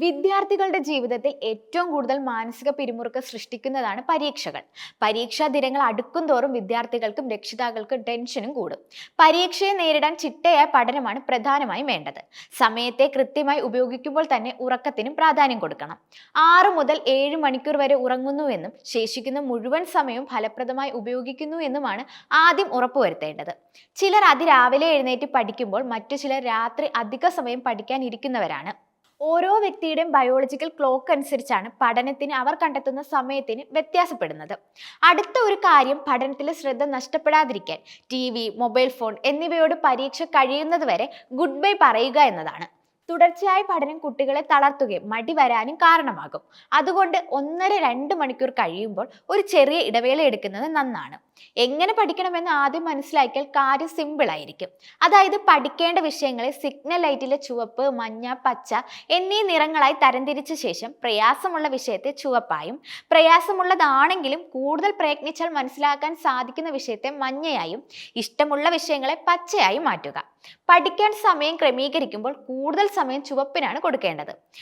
വിദ്യാർത്ഥികളുടെ ജീവിതത്തിൽ ഏറ്റവും കൂടുതൽ മാനസിക പിരിമുറുക്കം സൃഷ്ടിക്കുന്നതാണ് പരീക്ഷകൾ. പരീക്ഷാ ദിനങ്ങൾ അടുക്കുംതോറും വിദ്യാർത്ഥികൾക്കും രക്ഷിതാക്കൾക്കും ടെൻഷനും കൂടും. പരീക്ഷയെ നേരിടാൻ ചിട്ടയായ പഠനമാണ് പ്രധാനമായും വേണ്ടത്. സമയത്തെ കൃത്യമായി ഉപയോഗിക്കുമ്പോൾ തന്നെ ഉറക്കത്തിനും പ്രാധാന്യം കൊടുക്കണം. 6 മുതൽ 7 മണിക്കൂർ വരെ ഉറങ്ങുന്നുവെന്നും ശേഷിക്കുന്ന മുഴുവൻ സമയവും ഫലപ്രദമായി ഉപയോഗിക്കുന്നു എന്നുമാണ് ആദ്യം ഉറപ്പുവരുത്തേണ്ടത്. ചിലർ അതിരാവിലെ എഴുന്നേറ്റ് പഠിക്കുമ്പോൾ മറ്റു ചിലർ രാത്രി അധിക സമയം പഠിക്കാൻ ഇരിക്കുന്നവരാണ്. ഓരോ വ്യക്തിയുടെയും ബയോളജിക്കൽ ക്ലോക്ക് അനുസരിച്ചാണ് പഠനത്തിന് അവർ കണ്ടെത്തുന്ന സമയത്തിന് വ്യത്യാസപ്പെടുന്നത്. അടുത്ത ഒരു കാര്യം, പഠനത്തിലെ ശ്രദ്ധ നഷ്ടപ്പെടാതിരിക്കാൻ TV, മൊബൈൽ ഫോൺ എന്നിവയോട് പരീക്ഷ കഴിയുന്നത് വരെ ഗുഡ് ബൈ പറയുക എന്നതാണ്. തുടർച്ചയായ പഠനം കുട്ടികളെ തളർത്തുകയും മടി വരാനും കാരണമാകും. അതുകൊണ്ട് 1.5-2 മണിക്കൂർ കഴിയുമ്പോൾ ഒരു ചെറിയ ഇടവേള എടുക്കുന്നത് നന്നാണ്. എങ്ങനെ പഠിക്കണമെന്ന് ആദ്യം മനസ്സിലാക്കിയാൽ കാര്യം സിമ്പിൾ ആയിരിക്കും. അതായത് പഠിക്കേണ്ട വിഷയങ്ങളെ സിഗ്നൽ ലൈറ്റിലെ ചുവപ്പ്, മഞ്ഞ, പച്ച എന്നീ നിറങ്ങളായി തരംതിരിച്ച ശേഷം പ്രയാസമുള്ള വിഷയത്തെ ചുവപ്പായും, പ്രയാസമുള്ളതാണെങ്കിലും കൂടുതൽ പ്രയത്നിച്ചാൽ മനസ്സിലാക്കാൻ സാധിക്കുന്ന വിഷയത്തെ മഞ്ഞയായും, ഇഷ്ടമുള്ള വിഷയങ്ങളെ പച്ചയായും മാറ്റുക. പഠിക്കാൻ സമയം ക്രമീകരിക്കുമ്പോൾ കൂടുതൽ സമയം ചുവപ്പിനാണ് കൊടുക്കേണ്ടത്.